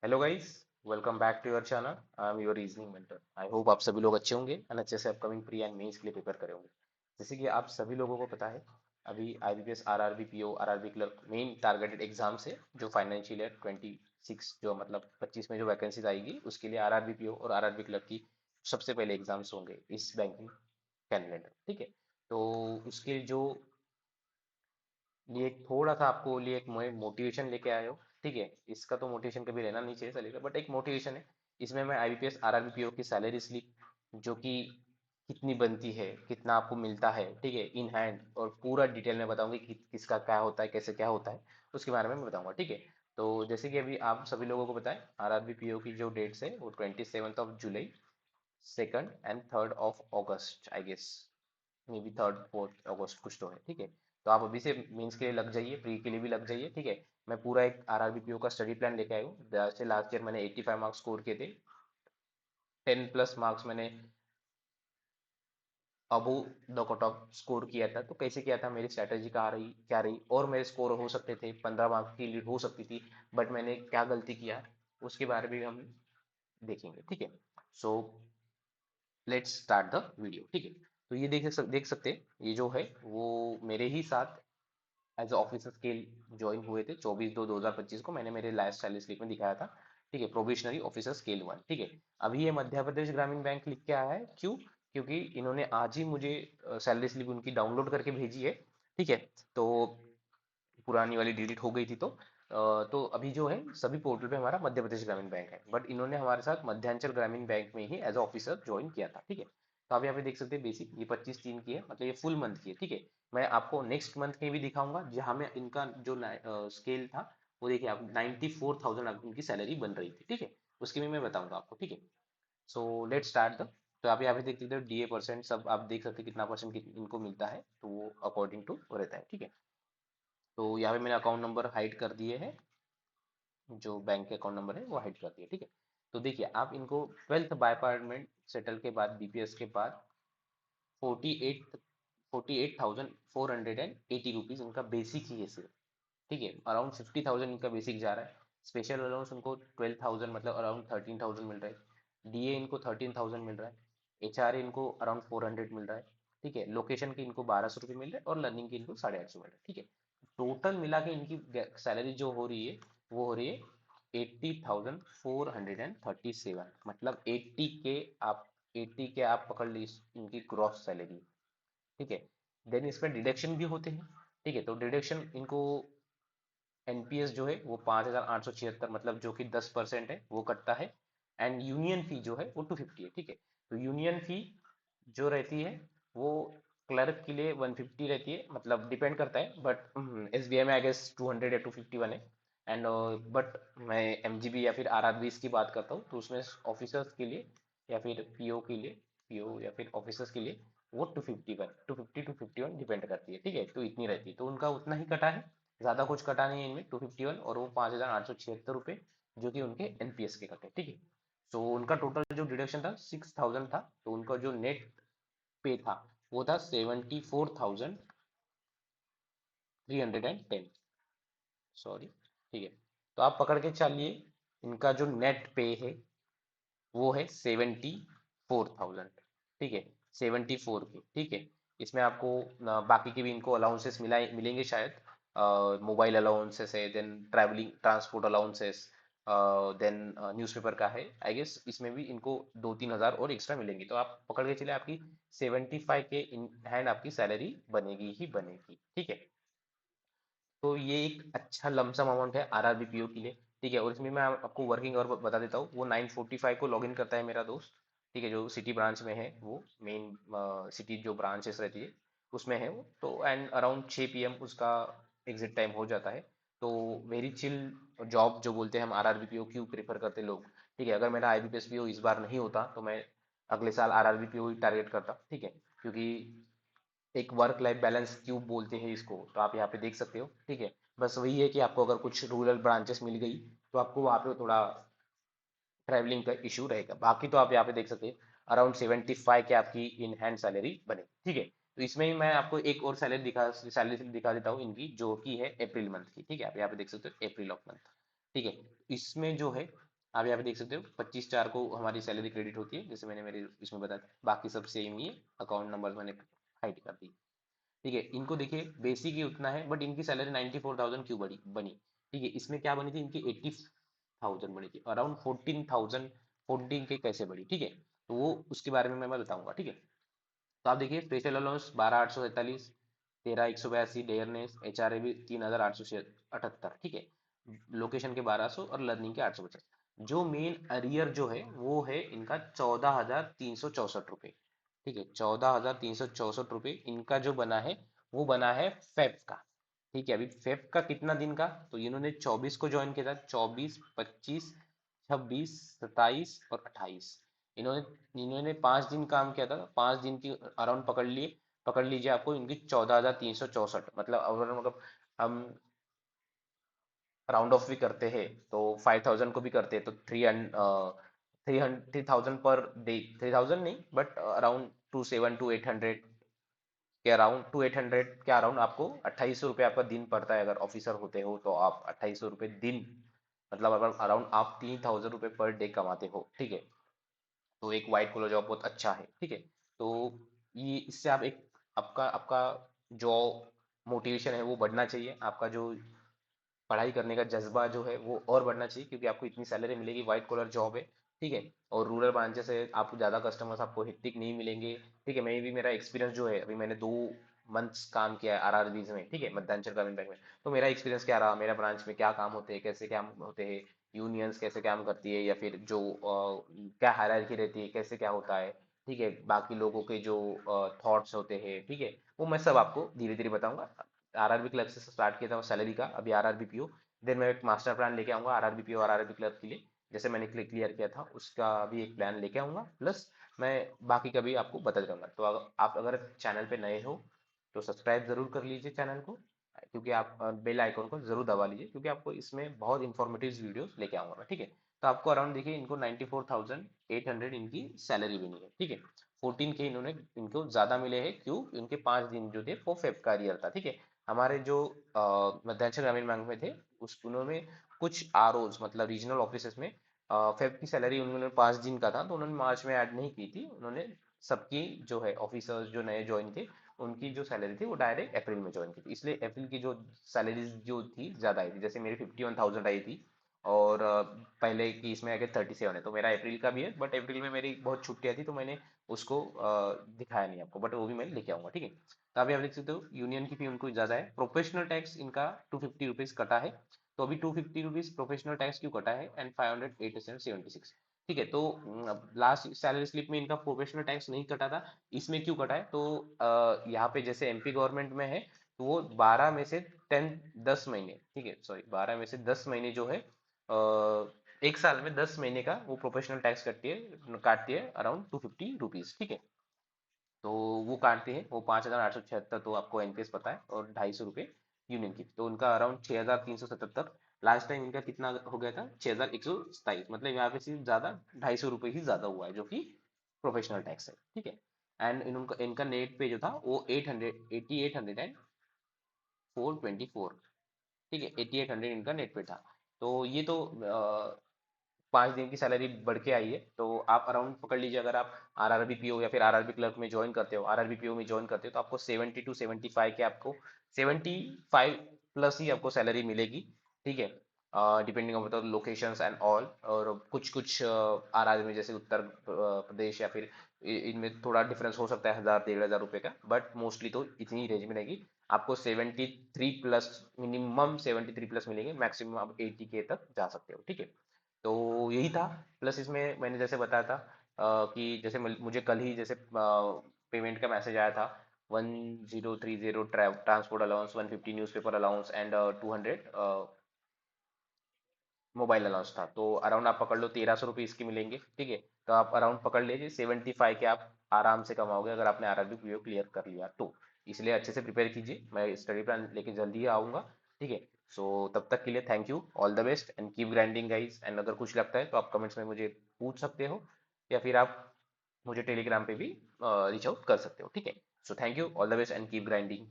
Hello guys, welcome back to your channel. I am your reasoning mentor. I hope आप सभी लोग अच्छे होंगे और अच्छे से अपकमिंग प्री एंड मेंस के लिए प्रिपेयर करे होंगे। जैसे कि आप सभी लोगों को पता है, अभी IBPS, RRB, PO, RRB clerk main targeted exams है जो फाइनेंशियल ईयर 26 जो मतलब 25 में जो वैकेंसीज आएगी उसके लिए आरआरबी, पीओ और आरआरबी क्लर्क की सबसे पहले एग्जाम्स होंगे इस बैंकिंग कैलेंडर। ठीक है, तो उसके जो लिए थोड़ा सा आपको लिए एक मोटिवेशन लेके आए हो। ठीक है, इसका तो मोटिवेशन कभी रहना नहीं चाहिए चलेगा, बट एक मोटिवेशन है। इसमें मैं आईबीपीएस, आरआरबी, पीओ की सैलरी स्लिप जो कि कितनी बनती है, कितना आपको मिलता है, ठीक है, इन हैंड, और पूरा डिटेल में बताऊंगी कि किसका क्या होता है, कैसे क्या होता है, उसके बारे में मैं बताऊंगा। ठीक है, तो जैसे कि अभी आप सभी लोगों को बताएं, आरआरबी, पीओ की जो डेट्स है वो 27 जुलाई, 2 और 3 of August I guess, may be 3 4 अगस्त कुछ तो है। ठीक है, तो आप अभी से मेंस के लिए लग जाइए, प्री के लिए भी लग जाइए। ठीक है, मैं पूरा एक आरआरबी पीओ का स्टडी प्लान लेके आया हूँ। जैसे लास्ट ईयर मैंने 85 मार्क्स स्कोर किए थे, 10+ मार्क्स मैंने above the cut off score किया था। तो कैसे किया था, मेरी स्ट्रैटेजी क्या रही, क्या रही, और मेरे स्कोर हो सकते थे, 15 मार्क्स की लीड हो सकती थी, बट मैंने क्या गलती किया उसके बारे में भी हम देखेंगे। ठीक है, so let's start the video. ठीक है, तो ये देख सकते हैं, ये जो है वो मेरे ही साथ एज ऑफिसर स्केल ज्वाइन हुए थे 24/2/2025 को। मैंने मेरे लास्ट सैलरी स्लिप में दिखाया था। ठीक है, प्रोबेशनरी ऑफिसर स्केल 1। ठीक है, अभी ये मध्य प्रदेश ग्रामीण बैंक लिख के आया है, क्यों? क्योंकि इन्होंने आज ही मुझे सैलरी स्लिप उनकी डाउनलोड करके भेजी है। ठीक है, तो पुरानी वाली डिलीट हो गई थी, तो अभी जो है सभी पोर्टल पे हमारा मध्य प्रदेश ग्रामीण बैंक है, बट इन्होंने हमारे साथ मध्यांचल ग्रामीण बैंक में ही एज ऑफिसर ज्वाइन किया था। ठीक है, तो आप यहाँ पे देख सकते हैं बेसिक, ये 25/3 की है, मतलब ये फुल मंथ की है। ठीक है, मैं आपको नेक्स्ट मंथ की भी दिखाऊंगा जहाँ में इनका जो स्केल था वो देखिए आप 94,000 इनकी सैलरी बन रही थी। ठीक है, उसकी भी मैं बताऊंगा आपको। ठीक है, सो लेट स्टार्ट द, तो आप यहाँ पे देख सकते हो डीए परसेंट सब आप देख सकते हैं, कितना परसेंट इनको मिलता है, तो वो अकॉर्डिंग टू रहता है। ठीक है, तो यहाँ पे मैंने अकाउंट नंबर हाइड कर दिए हैं, जो बैंक के अकाउंट नंबर है वो हाइड कर दिए। ठीक है, तो देखिए आप इनको 12th बाय अपार्टमेंट सेटल के बाद, बीपीएस के बाद 48,480 रुपीज इनका बेसिक ही है सिर्फ। ठीक है, अराउंड 50,000 इनका बेसिक जा रहा है। स्पेशल अलाउंस उनको 12,000 मतलब अराउंड 13,000 मिल रहा है। डीए इनको 13,000 मिल रहा है। एचआरए इनको अराउंड 400 मिल रहा है। ठीक है, लोकेशन की इनको 1,200 रुपये मिल रहे हैं और लर्निंग की इनको 850 मिल रहा है। ठीक है, टोटल मिला के इनकी सैलरी जो हो रही है वो हो रही है 80,437, मतलब 80 के आप पकड़ लीजिए इनकी ग्रॉस सैलरी। ठीक है, देन इसमें डिडक्शन भी होते हैं। ठीक है, तो डिडक्शन इनको एनपीएस जो है वो 5,876, मतलब जो कि 10% है वो कटता है। एंड यूनियन फी जो है वो 250 है। ठीक है, तो यूनियन फी जो रहती है वो क्लर्क के लिए 150 रहती है, मतलब डिपेंड करता है, बट एसबीआई में आई गेस 200 या 251 है। एंड बट मैं एमजीबी या फिर आरआरबी की बात करता हूँ, तो उसमें ऑफिसर्स के लिए या फिर पीओ के लिए, पीओ या फिर ऑफिसर्स के लिए वो 251 डिपेंड करती है। ठीक है, तो इतनी रहती है, तो उनका उतना ही कटा है, ज्यादा कुछ कटा नहीं है इनमें, 251 और वो 5,876 रुपये जो कि उनके एनपीएस के कटे। ठीक है, तो उनका टोटल जो डिडक्शन था 6,000 था, तो उनका जो नेट पे था वो था 74,310, सॉरी। ठीक है, तो आप पकड़ के चलिए, इनका जो नेट पे है वो है 74,000। ठीक है, 74 के। ठीक है, इसमें आपको बाकी के भी इनको अलाउंसेस मिलेंगे शायद। मोबाइल अलाउंसेस है, then travelling transport allowances, then newspaper का है आई गेस, इसमें भी इनको 2-3 हज़ार और एक्स्ट्रा मिलेंगे। तो आप पकड़ के चले, आपकी 75 के इन हैंड आपकी सैलरी बनेगी ही बनेगी। ठीक है, तो ये एक अच्छा लमसम अमाउंट है आरआरबी पीओ के लिए। ठीक है, और इसमें मैं आपको वर्किंग और बता देता हूँ, वो 9:45 को लॉगिन करता है मेरा दोस्त। ठीक है, जो सिटी ब्रांच में है, वो मेन सिटी जो ब्रांचेस रहती है उसमें है वो, तो एंड अराउंड 6 PM उसका एग्जिट टाइम हो जाता है। तो वेरी चिल जॉब जो बोलते हैं हम, आरआरबी पीओ क्यों प्रेफर करते हैं लोग। ठीक है, अगर मेरा आईबीपीएस पीओ इस बार नहीं होता तो मैं अगले साल आरआरबी पीओ ही टारगेट करता। ठीक है, क्योंकि एक वर्क लाइफ बैलेंस क्यों बोलते हैं इसको, तो आप यहाँ पे देख सकते हो। ठीक है, बस वही है कि आपको अगर कुछ रूरल ब्रांचेस मिल गई तो आपको वहाँ पे थोड़ा ट्रैवलिंग का इशू रहेगा, बाकी तो आप यहाँ पे देख सकते हैं अराउंड 75 के आपकी इन हैंड सैलरी बने। ठीक है, तो इसमें ही मैं आपको एक और सैलरी दिखा देता हूँ इनकी, जो कि है अप्रैल मंथ की। ठीक है, आप यहाँ पे देख सकते हो अप्रैल ऑफ मंथ। ठीक है, इसमें जो है आप यहाँ पे देख सकते हो 25/4 को हमारी सैलरी क्रेडिट होती है, जैसे मैंने मेरे इसमें बताया था। बाकी सब सेम ही है, अकाउंट नंबर मैंने हाइड कर दी। ठीक है, इनको देखिए बेसिक ही उतना है, बट इनकी सैलरी 94,000 क्यों बनी? ठीक है, इसमें क्या बनी थी, इनकी 80,000 बनी थी, अराउंड 14,000, 14 के कैसे बढ़ी? ठीक है, तो वो उसके बारे में मैं बताऊंगा। ठीक है, तो आप देखिए स्पेशल अलाउंस 12,843, 13,182, डेयरनेस HRA भी 3,878। ठीक है, लोकेशन के 1200 और लर्निंग के 850। जो मेन अरियर जो है वो है इनका 14,364 रुपये। ठीक है, 14,364 रुपये इनका जो बना है वो बना है फेब का। ठीक है, अभी फेब का कितना दिन का, तो इन्होंने 24 को ज्वाइन किया था, 24, 25, 26, 27 और 28। इन्होंने इन्होंने 5 दिन काम किया था, 5 दिन की अराउंड पकड़ लीजिए आपको इनकी 14,364, मतलब हम राउंड ऑफ भी करते हैं तो 5,000 को भी करते हैं तो 3,000 पर डे, 3,000 नहीं बट अराउंड 2,700 to 800 के अराउंड, 2,800 के अराउंड आपको 2,800 रुपये आपका दिन पड़ता है। अगर ऑफिसर होते हो तो आप 2,800 रुपये दिन, मतलब अगर अराउंड आप 3,000 रुपये पर डे कमाते हो। ठीक है, तो एक वाइट कॉलर जॉब बहुत अच्छा है। ठीक है, तो ये इससे आप एक, आपका आपका जो मोटिवेशन है वो बढ़ना चाहिए, आपका जो पढ़ाई करने का जज्बा जो है वो और बढ़ना चाहिए, क्योंकि आपको इतनी सैलरी मिलेगी, वाइट कॉलर जॉब है। ठीक है, और रूरल ब्रांचेस है, आपको ज़्यादा कस्टमर्स आपको हिट्टिक नहीं मिलेंगे। ठीक है, मैं भी, मेरा एक्सपीरियंस जो है, अभी मैंने 2 मंथ्स काम किया है आरआरबीज में। ठीक है, मध्यांचल ग्रामीण बैंक में। तो मेरा एक्सपीरियंस क्या रहा, मेरा ब्रांच में क्या काम होते हैं, कैसे काम होते हैं, यूनियंस कैसे काम करती है, या फिर जो क्या हायरार्की रहती है, कैसे क्या होता है। ठीक है, बाकी लोगों के जो थॉट्स होते हैं। ठीक है, वो मैं सब आपको धीरे धीरे बताऊंगा। आरआरबी क्लर्क से स्टार्ट किया था सैलरी का, अभी आरआरबी पीओ। देन मैं एक मास्टर प्लान लेके आऊंगा आरआरबी पीओ और आरआरबी क्लर्क के लिए, जैसे मैंने क्लियर किया था उसका भी एक प्लान लेके आऊंगा। प्लस मैं बाकी का भी आपको बताते रहूंगा। तो आप अगर चैनल पे नए हो तो सब्सक्राइब जरूर कर लीजिए चैनल को, क्योंकि आप बेल आइकॉन को जरूर दबा लीजिए, क्योंकि आपको इसमें बहुत इंफॉर्मेटिव वीडियोस लेके आऊंगा मैं। ठीक है, तो आपको अराउंड देखिए इनको 94,800 इनकी सैलरी बनी है। ठीक है, 14 के इन्होंने, इनको ज्यादा मिले हैं, क्यों? इनके 5 दिन जो थे वो फेब का ईयर था। ठीक है, हमारे जो मध्यांचल ग्रामीण बैंक में थे, उस उन्होंने कुछ आरओज, मतलब रीजनल ऑफिसेस में फेब की सैलरी उन्होंने 5 दिन का था तो उन्होंने मार्च में ऐड नहीं की थी। उन्होंने सबकी जो है ऑफिसर्स जो नए ज्वाइन थे, उनकी जो सैलरी थी वो डायरेक्ट अप्रैल में ज्वाइन की थी, इसलिए अप्रैल की जो सैलरीज जो थी ज़्यादा आई थी। जैसे मेरी 51,000 आई थी, और पहले की इसमें आगे 37 है, तो मेरा अप्रैल का भी है, बट अप्रैल में मेरी बहुत छुट्टियां थी तो मैंने उसको दिखाया नहीं आपको, बट वो भी मैं लेके आऊंगा। ठीक है, तो अभी आप देख सकते हो यूनियन की फी उनको ज़्यादा है। प्रोफेशनल टैक्स इनका 250 रुपीज़ कटा है, तो अभी 250 रुपीज़ प्रोफेशनल टैक्स क्यों कटा है, एंड 508 ठीक है, तो लास्ट सैलरी स्लिप में इनका प्रोफेशनल टैक्स नहीं कटा था, इसमें क्यों कटा है? तो यहाँ पे जैसे एमपी गवर्नमेंट में है, तो वो 12 में से 10 महीने, ठीक है सॉरी, 12 में से 10 महीने जो है, एक साल में 10 महीने का वो प्रोफेशनल टैक्स काटती है अराउंड 250 रुपीज़। ठीक है, तो वो काटते हैं, वो 5,876 तो आपको एनपीएस पता है, और 250 रुपये यूनियन की, तो उनका अराउंड 6,377। लास्ट टाइम इनका कितना हो गया था, 6,127, मतलब यहाँ पे सिर्फ ज्यादा 250 रुपये ही ज्यादा हुआ है, जो कि प्रोफेशनल टैक्स है। ठीक है, एंड इनका इनका नेट पे जो था वो 8,424। ठीक है, 8,800 इनका नेट पे था। तो ये तो 5 दिन की सैलरी बढ़ के आई है, तो आप अराउंड पकड़ लीजिए, अगर आप आरआरबी पीओ या फिर आरआरबी क्लर्क में ज्वाइन करते हो, आरआरबी पीओ में ज्वाइन करते हो, तो आपको 70 to 75 के, आपको 75 प्लस ही आपको सैलरी मिलेगी। ठीक है, depending on the locations and all, और कुछ कुछ आरआर में जैसे उत्तर प्रदेश या फिर इनमें थोड़ा डिफरेंस हो सकता है, 1,000 1,500 रुपये का, बट मोस्टली तो इतनी रेंज में रहेगी। आपको 73 प्लस, मिनिमम 73 प्लस मिलेंगे, मैक्सिमम आप 80 के तक जा सकते हो। ठीक है, तो यही था। प्लस इसमें मैंने जैसे बताया था कि जैसे मुझे कल ही जैसे पेमेंट का मैसेज आया था, 1,030 transport allowance, 150 newspaper allowance and 200 mobile allowance था, तो अराउंड आप पकड़ लो 1,300 रुपये इसके मिलेंगे। ठीक है, तो आप अराउंड पकड़ लीजिए 75 के आप आराम से कमाओगे, अगर आपने आरआरबी पीओ क्लियर कर लिया तो। इसलिए अच्छे से प्रिपेयर कीजिए, मैं स्टडी प्लान लेके जल्दी ही आऊँगा। ठीक है, सो तब तक के लिए thank you, all the best and keep grinding guys. And अगर कुछ लगता है तो आप कमेंट्स में मुझे पूछ सकते हो, या फिर आप मुझे टेलीग्राम पे भी रीच आउट कर सकते हो। ठीक है, so thank you, all the best and keep grinding.